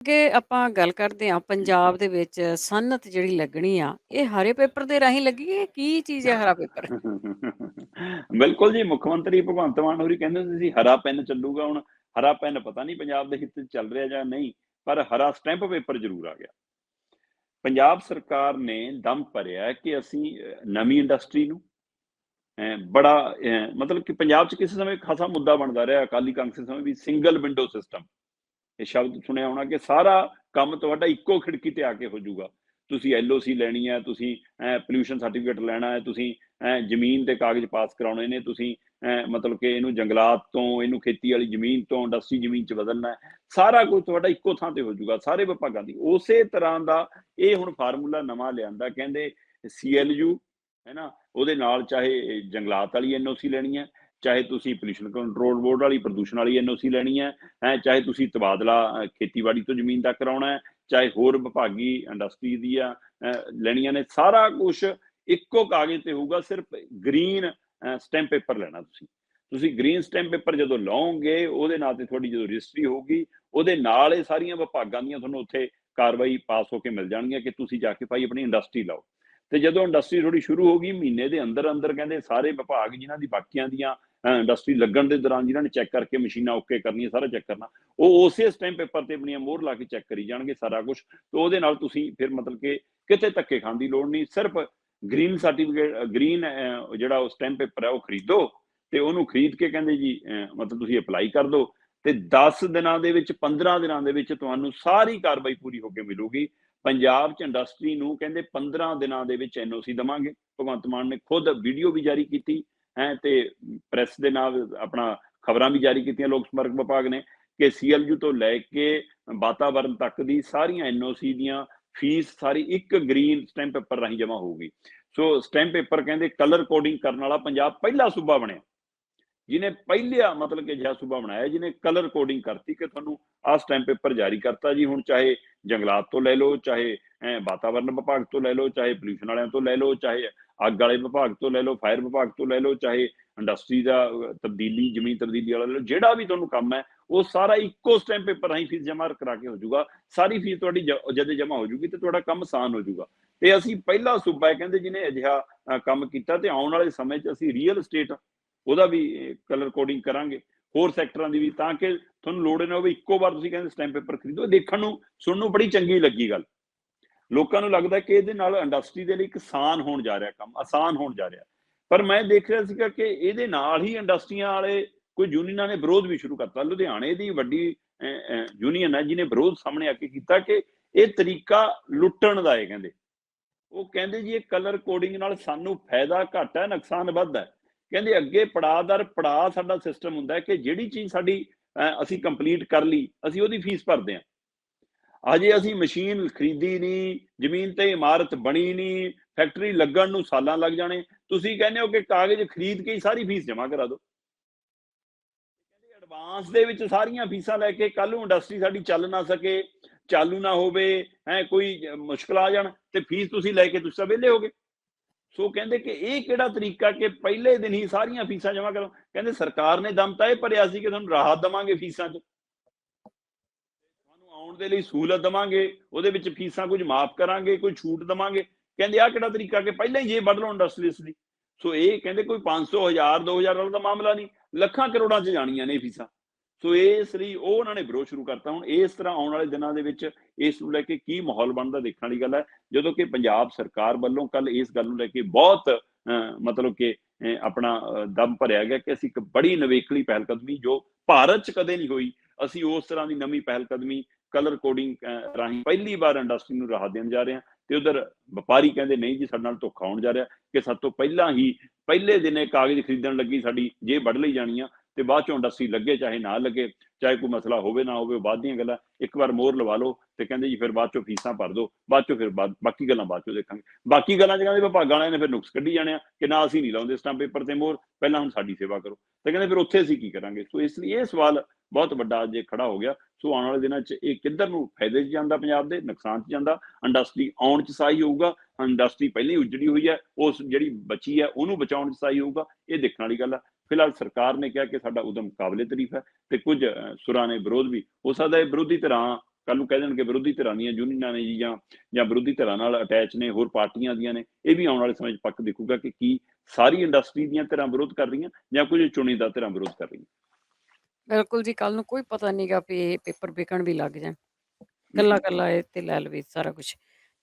ਕਿ ਆਪਾਂ ਗੱਲ ਕਰਦੇ ਹਾਂ ਪੰਜਾਬ ਦੇ ਵਿੱਚ ਸਨਅਤ ਜਿਹੜੀ ਲੱਗਣੀ ਆ, ਇਹ ਹਰੇ ਪੇਪਰ ਦੇ ਰਾਹੀਂ ਲੱਗੀ ਹੈ, ਕੀ ਚੀਜ਼ ਹੈ ਹਰਾ ਪੇਪਰ? ਬਿਲਕੁਲ ਜੀ, ਮੁੱਖ ਮੰਤਰੀ ਭਗਵੰਤ ਮਾਨ ਹੋਰੀ ਕਹਿੰਦੇ ਹੁੰਦੇ ਸੀ ਹਰਾ ਪੈਨ ਚੱਲੂਗਾ। ਹੁਣ ਹਰਾ ਪੈਨ ਪਤਾ ਨਹੀਂ ਪੰਜਾਬ ਦੇ ਹਿੱਤ 'ਚ ਚੱਲ ਰਿਹਾ ਜਾਂ ਨਹੀਂ, ਪਰ ਹਰਾ ਸਟੈਂਪ ਪੇਪਰ ਜ਼ਰੂਰ ਆ ਗਿਆ। ਪੰਜਾਬ ਸਰਕਾਰ ਨੇ ਦਮ ਭਰਿਆ ਕਿ ਅਸੀਂ ਨਵੀਂ ਇੰਡਸਟਰੀ ਨੂੰ ਬੜਾ ਮਤਲਬ ਕਿ ਪੰਜਾਬ 'ਚ ਕਿਸੇ ਸਮੇਂ ਖਾਸਾ ਮੁੱਦਾ ਬਣਦਾ ਰਿਹਾ ਅਕਾਲੀ ਕਾਂਗਰਸ ਸਮੇਂ ਵੀ ਸਿੰਗਲ ਵਿੰਡੋ ਸਿਸਟਮ। ਇਹ ਸ਼ਬਦ ਸੁਣਿਆ ਹੋਣਾ ਕਿ ਸਾਰਾ ਕੰਮ ਤੁਹਾਡਾ ਇੱਕੋ ਖਿੜਕੀ ਤੇ ਆ ਕੇ ਹੋ ਜਾਊਗਾ। ਤੁਸੀਂ ਐਲਓਸੀ ਲੈਣੀ ਹੈ, ਤੁਸੀਂ ਪੋਲਿਊਸ਼ਨ ਸਰਟੀਫਿਕੇਟ ਲੈਣਾ ਹੈ, ਤੁਸੀਂ ਜ਼ਮੀਨ ਦੇ ਕਾਗਜ਼ ਪਾਸ ਕਰਾਉਣੇ ਨੇ, ਤੁਸੀਂ ਮਤਲਬ ਕਿ ਇਹਨੂੰ ਜੰਗਲਾਤ ਤੋਂ, ਇਹਨੂੰ ਖੇਤੀ ਵਾਲੀ ਜ਼ਮੀਨ ਤੋਂ ਇੰਡਸਟਰੀ ਜ਼ਮੀਨ 'ਚ ਬਦਲਣਾ ਹੈ। ਸਾਰਾ ਕੁਝ ਤੁਹਾਡਾ ਇੱਕੋ ਥਾਂ ਤੇ ਹੋ ਜਾਊਗਾ, ਸਾਰੇ ਵਿਭਾਗਾਂ ਦੀ। ਉਸੇ ਤਰ੍ਹਾਂ ਦਾ ਇਹ ਹੁਣ ਫਾਰਮੂਲਾ ਨਵਾਂ ਲਿਆਂਦਾ, ਕਹਿੰਦੇ ਸੀਐਲਯੂ ਹੈ ਨਾ, ਉਹਦੇ ਨਾਲ ਚਾਹੇ ਜੰਗਲਾਤ ਵਾਲੀ ਐਨਓਸੀ ਲੈਣੀ ਹੈ, ਚਾਹੇ ਤੁਸੀਂ ਪੋਲਿਊਸ਼ਨ ਕੰਟਰੋਲ ਬੋਰਡ ਵਾਲੀ ਪ੍ਰਦੂਸ਼ਣ ਵਾਲੀ ਐਨਓਸੀ ਲੈਣੀ ਹੈ, ਚਾਹੇ ਤੁਸੀਂ ਤਬਾਦਲਾ ਖੇਤੀਬਾੜੀ ਤੋਂ ਜ਼ਮੀਨ ਦਾ ਕਰਾਉਣਾ ਹੈ, ਚਾਹੇ ਹੋਰ ਵਿਭਾਗੀ ਇੰਡਸਟਰੀ ਦੀਆਂ ਲੈਣੀਆਂ ਨੇ, ਸਾਰਾ ਕੁਛ ਇੱਕੋ ਕਾਗਜ਼ ਤੇ ਹੋਊਗਾ। ਸਿਰਫ ਗ੍ਰੀਨ ਸਟੈਂਪ ਪੇਪਰ ਲੈਣਾ ਤੁਸੀਂ ਗ੍ਰੀਨ ਸਟੈਂਪ ਪੇਪਰ ਜਦੋਂ ਲਓਗੇ, ਉਹਦੇ ਨਾਂ ਤੇ ਤੁਹਾਡੀ ਜਦੋਂ ਰਜਿਸਟਰੀ ਹੋਊਗੀ, ਉਹਦੇ ਨਾਲ ਇਹ ਸਾਰੀਆਂ ਵਿਭਾਗਾਂ ਦੀਆਂ ਤੁਹਾਨੂੰ ਉੱਥੇ ਕਾਰਵਾਈ ਪਾਸ ਹੋ ਕੇ ਮਿਲ ਜਾਣਗੀਆਂ ਕਿ ਤੁਸੀਂ ਜਾ ਕੇ ਭਾਈ ਆਪਣੀ ਇੰਡਸਟਰੀ ਲਾਓ। ਤੇ ਜਦੋਂ ਇੰਡਸਟਰੀ ਥੋੜੀ ਸ਼ੁਰੂ ਹੋ ਗਈ, ਮਹੀਨੇ ਦੇ ਅੰਦਰ ਅੰਦਰ ਕਹਿੰਦੇ ਸਾਰੇ ਵਿਭਾਗ ਜਿਨ੍ਹਾਂ ਦੀ ਬਾਕੀਆਂ ਦੀਆਂ ਇੰਡਸਟਰੀ ਲੱਗਣ ਦੇ ਦੌਰਾਨ ਜਿਨ੍ਹਾਂ ਨੇ ਚੈੱਕ ਕਰਕੇ ਮਸ਼ੀਨਾਂ ਓਕੇ ਕਰਨੀਆਂ, ਸਾਰਾ ਚੈੱਕ ਕਰਨਾ, ਉਹ ਉਸੇ ਸਟੈਂਪ ਪੇਪਰ ਤੇ ਆਪਣੀਆਂ ਮੋਹਰ ਲਾ ਕੇ ਚੈੱਕ ਕਰੀ ਜਾਣਗੇ ਸਾਰਾ ਕੁਝ। ਤੇ ਉਹਦੇ ਨਾਲ ਤੁਸੀਂ ਫਿਰ ਮਤਲਬ ਕਿ ਕਿਤੇ ਧੱਕੇ ਖਾਣ ਦੀ ਲੋੜ ਨਹੀਂ। ਸਿਰਫ ਗ੍ਰੀਨ ਸਰਟੀਫਿਕੇਟ, ਗ੍ਰੀਨ ਜਿਹੜਾ ਉਹ ਸਟੈਂਪ ਪੇਪਰ ਹੈ ਉਹ ਖਰੀਦੋ, ਤੇ ਉਹਨੂੰ ਖਰੀਦ ਕੇ ਕਹਿੰਦੇ ਜੀ ਮਤਲਬ ਤੁਸੀਂ ਅਪਲਾਈ ਕਰ ਦਿਓ, ਤੇ 10 ਦਿਨਾਂ ਦੇ ਵਿੱਚ, 15 ਦਿਨਾਂ ਦੇ ਵਿੱਚ ਤੁਹਾਨੂੰ ਸਾਰੀ ਕਾਰਵਾਈ ਪੂਰੀ ਹੋ ਕੇ ਮਿਲੂਗੀ। ਪੰਜਾਬ 'ਚ ਇੰਡਸਟਰੀ ਨੂੰ ਕਹਿੰਦੇ 15 ਦਿਨਾਂ ਦੇ ਵਿੱਚ ਐਨਓਸੀ ਦੇਵਾਂਗੇ। ਭਗਵੰਤ ਮਾਨ ਨੇ ਖੁਦ ਵੀਡੀਓ ਵੀ ਜਾਰੀ ਕੀਤੀ ਤੇ ਪ੍ਰੈਸ ਦੇ ਨਾਲ ਆਪਣਾ ਖਬਰਾਂ ਵੀ ਜਾਰੀ ਕੀਤੀਆਂ ਲੋਕ ਸੰਪਰਕ ਵਿਭਾਗ ਨੇ ਕਿ ਸੀਐਲਯੂ ਤੋਂ ਲੈ ਕੇ ਵਾਤਾਵਰਨ ਤੱਕ ਦੀ ਸਾਰੀਆਂ ਐਨਓਸੀ ਦੀਆਂ ਫੀਸ ਸਾਰੀ ਇੱਕ ਗ੍ਰੀਨ ਸਟੈਂਪ ਪੇਪਰ ਰਾਹੀਂ ਜਮ੍ਹਾਂ ਹੋਊਗੀ। ਸੋ ਸਟੈਂਪ ਪੇਪਰ ਕਹਿੰਦੇ ਕਲਰ ਕੋਡਿੰਗ ਕਰਨ ਵਾਲਾ ਪੰਜਾਬ ਪਹਿਲਾ ਸੂਬਾ ਬਣਿਆ ਜਿਹਨੇ ਪਹਿਲਿਆ ਮਤਲਬ ਕਿ ਅਜਿਹਾ ਸੂਬਾ ਬਣਾਇਆ ਜਿਹਨੇ ਕਲਰ ਕੋਡਿੰਗ ਕਰਤੀ ਕਿ ਤੁਹਾਨੂੰ ਆਹ ਸਟੈਂਪ ਪੇਪਰ ਜਾਰੀ ਕਰਤਾ ਜੀ। ਹੁਣ ਚਾਹੇ ਜੰਗਲਾਤ ਤੋਂ ਲੈ ਲਓ, ਚਾਹੇ ਵਾਤਾਵਰਨ ਵਿਭਾਗ ਤੋਂ ਲੈ ਲਓ, ਚਾਹੇ ਪੋਲਿਊਸ਼ਨ ਵਾਲਿਆਂ ਤੋਂ ਲੈ ਲਓ, ਚਾਹੇ ਅੱਗ ਵਾਲੇ ਵਿਭਾਗ ਤੋਂ ਲੈ ਲਓ, ਫਾਇਰ ਵਿਭਾਗ ਤੋਂ ਲੈ ਲਓ, ਚਾਹੇ ਇੰਡਸਟਰੀ ਦਾ ਤਬਦੀਲੀ, ਜ਼ਮੀਨ ਤਬਦੀਲੀ ਵਾਲਾ ਲੈ ਲਓ, ਜਿਹੜਾ ਵੀ ਤੁਹਾਨੂੰ ਕੰਮ ਹੈ ਉਹ ਸਾਰਾ ਇੱਕੋ ਸਟੈਂਪ ਪੇਪਰ ਰਾਹੀਂ ਫੀਸ ਜਮ੍ਹਾਂ ਕਰਾ ਕੇ ਹੋ ਜਾਊਗਾ। ਸਾਰੀ ਫੀਸ ਤੁਹਾਡੀ ਜਦ ਜਮ੍ਹਾਂ ਹੋ ਜੂਗੀ ਤੇ ਤੁਹਾਡਾ ਕੰਮ ਆਸਾਨ ਹੋ ਜਾਊਗਾ। ਤੇ ਅਸੀਂ ਪਹਿਲਾ ਸੂਬਾ ਹੈ ਕਹਿੰਦੇ ਜਿਹਨੇ ਅਜਿਹਾ ਕੰਮ ਕੀਤਾ, ਤੇ ਆਉਣ ਵਾਲੇ ਸਮੇਂ 'ਚ ਅਸੀਂ ਰੀਅਲ estate ਉਹਦਾ ਵੀ ਕਲਰ ਕੋਡਿੰਗ ਕਰਾਂਗੇ, ਹੋਰ ਸੈਕਟਰਾਂ ਦੀ ਵੀ, ਤਾਂ ਕਿ ਤੁਹਾਨੂੰ ਲੋੜ ਨਾ ਹੋਵੇ ਇੱਕੋ ਵਾਰ ਤੁਸੀਂ ਕਹਿੰਦੇ ਸਟੈਂਪ ਪੇਪਰ ਖਰੀਦੋ। ਦੇਖਣ ਨੂੰ, ਸੁਣਨ ਨੂੰ ਬੜੀ ਚੰਗੀ ਲੱਗੀ ਗੱਲ। ਲੋਕਾਂ ਨੂੰ ਲੱਗਦਾ ਕਿ ਇਹਦੇ ਨਾਲ ਇੰਡਸਟਰੀ ਦੇ ਲਈ ਇੱਕ ਆਸਾਨ ਹੋਣ ਜਾ ਰਿਹਾ, ਕੰਮ ਆਸਾਨ ਹੋਣ ਜਾ ਰਿਹਾ। ਪਰ ਮੈਂ ਦੇਖ ਰਿਹਾ ਸੀਗਾ ਕਿ ਇਹਦੇ ਨਾਲ ਹੀ ਇੰਡਸਟਰੀਆਂ ਵਾਲੇ ਕੋਈ ਯੂਨੀਅਨਾਂ ਨੇ ਵਿਰੋਧ ਵੀ ਸ਼ੁਰੂ ਕਰਤਾ। ਲੁਧਿਆਣੇ ਦੀ ਵੱਡੀ ਯੂਨੀਅਨ ਹੈ ਜਿਹਨੇ ਵਿਰੋਧ ਸਾਹਮਣੇ ਆ ਕੇ ਕੀਤਾ ਕਿ ਇਹ ਤਰੀਕਾ ਲੁੱਟਣ ਦਾ ਹੈ। ਉਹ ਕਹਿੰਦੇ ਜੀ ਇਹ ਕਲਰ ਕੋਡਿੰਗ ਨਾਲ ਸਾਨੂੰ ਫਾਇਦਾ ਘੱਟ ਹੈ, ਨੁਕਸਾਨ ਵੱਧ ਹੈ। ਕਹਿੰਦੇ ਅੱਗੇ ਪੜਾਅ ਦਰ ਪੜਾਅ ਸਾਡਾ ਸਿਸਟਮ ਹੁੰਦਾ ਹੈ ਕਿ ਜਿਹੜੀ ਚੀਜ਼ ਸਾਡੀ ਅਸੀਂ ਕੰਪਲੀਟ ਕਰ ਲਈ, ਅਸੀਂ ਉਹਦੀ ਫੀਸ ਭਰਦੇ ਹਾਂ। ਅਜੇ ਅਸੀਂ ਮਸ਼ੀਨ ਖਰੀਦੀ ਨਹੀਂ, ਜ਼ਮੀਨ ਤੇ ਇਮਾਰਤ ਬਣੀ ਨਹੀਂ, ਫੈਕਟਰੀ ਲੱਗਣ ਨੂੰ ਸਾਲਾਂ ਲੱਗ ਜਾਣੇ, ਤੁਸੀਂ ਕਹਿੰਦੇ ਹੋ ਕਿ ਕਾਗਜ਼ ਖਰੀਦ ਕੇ ਹੀ ਸਾਰੀ ਫੀਸ ਜਮ੍ਹਾਂ ਕਰਾ ਦਿਓ। ਕਹਿੰਦੇ ਐਡਵਾਂਸ ਦੇ ਵਿੱਚ ਸਾਰੀਆਂ ਫੀਸਾਂ ਲੈ ਕੇ ਕੱਲ ਨੂੰ ਇੰਡਸਟਰੀ ਸਾਡੀ ਚੱਲ ਨਾ ਸਕੇ, ਚਾਲੂ ਨਾ ਹੋਵੇ, ਕੋਈ ਮੁਸ਼ਕਲ ਆ ਜਾਣ, ਤੇ ਫੀਸ ਤੁਸੀਂ ਲੈ ਕੇ ਤੁਸੀਂ ਤਾਂ ਵਿਹਲੇ ਹੋ ਗਏ। ਸੋ ਕਹਿੰਦੇ ਕਿ ਇਹ ਕਿਹੜਾ ਤਰੀਕਾ ਕਿ ਪਹਿਲੇ ਦਿਨ ਹੀ ਸਾਰੀਆਂ ਫੀਸਾਂ ਜਮ੍ਹਾਂ ਕਰੋ। ਕਹਿੰਦੇ ਸਰਕਾਰ ਨੇ ਦਮ ਤਾਂ ਇਹ ਭਰਿਆ ਸੀ ਕਿ ਤੁਹਾਨੂੰ ਰਾਹਤ ਦੇਵਾਂਗੇ ਫੀਸਾਂ 'ਚ, ਤੁਹਾਨੂੰ ਆਉਣ ਦੇ ਲਈ ਸਹੂਲਤ ਦੇਵਾਂਗੇ, ਉਹਦੇ ਵਿੱਚ ਫੀਸਾਂ ਕੁਝ ਮਾਫ ਕਰਾਂਗੇ, ਕੋਈ ਛੂਟ ਦੇਵਾਂਗੇ। ਕਹਿੰਦੇ ਆਹ ਕਿਹੜਾ ਤਰੀਕਾ ਕਿ ਪਹਿਲਾਂ ਹੀ ਜੇ ਵੱਢ ਲਓ ਇੰਡਸਟਰੀਜ਼ ਦੀ। ਸੋ ਇਹ ਕਹਿੰਦੇ ਕੋਈ 500, 1000, 2000 ਵਾਲਾ ਤਾਂ ਮਾਮਲਾ ਨਹੀਂ, ਲੱਖਾਂ ਕਰੋੜਾਂ 'ਚ ਜਾਣੀਆਂ ਨੇ ਫੀਸਾਂ। ਸੋ ਇਸ ਲਈ ਉਹ ਉਹਨਾਂ ਨੇ ਵਿਰੋਧ ਸ਼ੁਰੂ ਕਰਤਾ। ਹੁਣ ਇਸ ਤਰ੍ਹਾਂ ਆਉਣ ਵਾਲੇ ਦਿਨਾਂ ਦੇ ਵਿੱਚ ਇਸ ਨੂੰ ਲੈ ਕੇ ਕੀ ਮਾਹੌਲ ਬਣਦਾ ਦੇਖਣ ਵਾਲੀ ਗੱਲ ਹੈ। ਜਦੋਂ ਕਿ ਪੰਜਾਬ ਸਰਕਾਰ ਵੱਲੋਂ ਕੱਲ ਇਸ ਗੱਲ ਨੂੰ ਲੈ ਕੇ ਬਹੁਤ ਮਤਲਬ ਕਿ ਆਪਣਾ ਦਮ ਭਰਿਆ ਗਿਆ ਕਿ ਅਸੀਂ ਇੱਕ ਬੜੀ ਨਵੇਕਲੀ ਪਹਿਲ ਕਦਮੀ ਜੋ ਭਾਰਤ 'ਚ ਕਦੇ ਨਹੀਂ ਹੋਈ, ਅਸੀਂ ਉਸ ਤਰ੍ਹਾਂ ਦੀ ਨਵੀਂ ਪਹਿਲ ਕਦਮੀ ਕਲਰ ਕੋਡਿੰਗ ਰਾਹੀਂ ਪਹਿਲੀ ਵਾਰ ਇੰਡਸਟਰੀ ਨੂੰ ਰਾਹਤ ਦੇਣ ਜਾ ਰਹੇ ਹਾਂ। ਤੇ ਉਧਰ ਵਪਾਰੀ ਕਹਿੰਦੇ ਨਹੀਂ ਜੀ, ਸਾਡੇ ਨਾਲ ਧੋਖਾ ਹੋਣ ਜਾ ਰਿਹਾ ਕਿ ਸਾਡੇ ਤੋਂ ਪਹਿਲਾਂ ਹੀ ਪਹਿਲੇ ਦਿਨੇ ਕਾਗਜ਼ ਖਰੀਦਣ ਲੱਗੀ ਸਾਡੀ ਜੇਬ ਵੱਢ ਲਈ ਜਾਣੀ ਆ, ਤੇ ਬਾਅਦ ਚੋਂ ਇੰਡਸਟਰੀ ਲੱਗੇ ਚਾਹੇ ਨਾ ਲੱਗੇ, ਚਾਹੇ ਕੋਈ ਮਸਲਾ ਹੋਵੇ ਨਾ ਹੋਵੇ, ਬਾਅਦ ਦੀਆਂ ਗੱਲਾਂ। ਇੱਕ ਵਾਰ ਮੋਹਰ ਲਵਾ ਲਓ ਤੇ ਕਹਿੰਦੇ ਜੀ ਫਿਰ ਬਾਅਦ ਚੋਂ ਫੀਸਾਂ ਭਰ ਦਿਓ, ਬਾਅਦ ਚੋਂ ਫਿਰ ਬਾਕੀ ਗੱਲਾਂ ਬਾਅਦ ਚੋਂ ਦੇਖਾਂਗੇ। ਬਾਕੀ ਗੱਲਾਂ 'ਚ ਕਹਿੰਦੇ ਵਿਭਾਗਾਂ ਵਾਲਿਆਂ ਨੇ ਫਿਰ ਨੁਕਸ ਕੱਢੀ ਜਾਣੇ ਆ ਕਿ ਨਾ ਅਸੀਂ ਨਹੀਂ ਲਾਉਂਦੇ ਸਟੈਂਪ ਪੇਪਰ ਤੇ ਮੋਹਰ, ਪਹਿਲਾਂ ਹੁਣ ਸਾਡੀ ਸੇਵਾ ਕਰੋ। ਤੇ ਕਹਿੰਦੇ ਫਿਰ ਉੱਥੇ ਅਸੀਂ ਕੀ ਕਰਾਂਗੇ। ਸੋ ਇਸ ਲਈ ਇਹ ਸਵਾਲ ਬਹੁਤ ਵੱਡਾ ਅੱਜ ਖੜਾ ਹੋ ਗਿਆ। ਸੋ ਆਉਣ ਵਾਲੇ ਦਿਨਾਂ 'ਚ ਇਹ ਕਿੱਧਰ ਨੂੰ ਫਾਇਦੇ 'ਚ ਜਾਂਦਾ, ਪੰਜਾਬ ਦੇ ਨੁਕਸਾਨ 'ਚ ਜਾਂਦਾ। ਇੰਡਸਟਰੀ ਆਉਣ 'ਚ ਸਹੀ ਹੋਊਗਾ, ਇੰਡਸਟਰੀ ਪਹਿਲਾਂ ਹੀ ਉਜੜੀ ਹੋਈ ਹੈ, ਉਸ ਜਿਹੜੀ ਬਚੀ ਹੈ ਉਹਨੂੰ ਬਚਾਉਣ 'ਚ ਸਹੀ ਹੋਊਗਾ, ਇਹ ਦੇਖਣ ਵਾਲੀ ਗੱਲ ਹੈ। ਫਿਲਹਾਲ ਸਰਕਾਰ ਨੇ ਕਿਹਾ ਕਿ ਸਾਡਾ ਉਦਮ ਕਾਬਲੇ ਤਾਰੀਫ ਹੈ, ਤੇ ਕੁਝ ਸੁਰਾਂ ਨੇ ਵਿਰੋਧ ਵੀ, ਹੋ ਸਕਦਾ ਹੈ ਵਿਰੋਧੀ ਧਿਰਾਂ ਕੱਲ ਨੂੰ ਕਹਿ ਦੇਣਗੇ ਵਿਰੋਧੀ ਧਿਰਾਂ ਦੀਆਂ ਯੂਨੀਅਨਾਂ ਨੇ ਜੀ ਜਾਂ ਵਿਰੋਧੀ ਧਿਰਾਂ ਨਾਲ ਅਟੈਚ ਨੇ, ਹੋਰ ਪਾਰਟੀਆਂ ਦੀਆਂ ਨੇ। ਇਹ ਵੀ ਆਉਣ ਵਾਲੇ ਸਮੇਂ 'ਚ ਪੱਕ ਦਿਖੂਗਾ ਕਿ ਕੀ ਸਾਰੀ ਇੰਡਸਟਰੀ ਦੀਆਂ ਧਿਰਾਂ ਵਿਰੋਧ ਕਰ ਰਹੀਆਂ ਜਾਂ ਕੁਝ ਚੁਣੀਂਦਾ ਧਿਰਾਂ ਵਿਰੋਧ ਕਰ ਰਹੀਆਂ। ਬਿਲਕੁਲ ਜੀ, ਕੱਲ ਨੂੰ ਕੋਈ ਪਤਾ ਨੀਗਾ ਵੀ ਇਹ ਪੇਪਰ ਵਿਕਣ ਵੀ ਲੱਗ ਜਾਣ। ਹੂੰ, ਹੂੰ। ਕੱਲਾ-ਕੱਲਾ ਇਹ ਤੇ ਲੈ ਲਵੇ ਸਾਰਾ ਕੁਛ।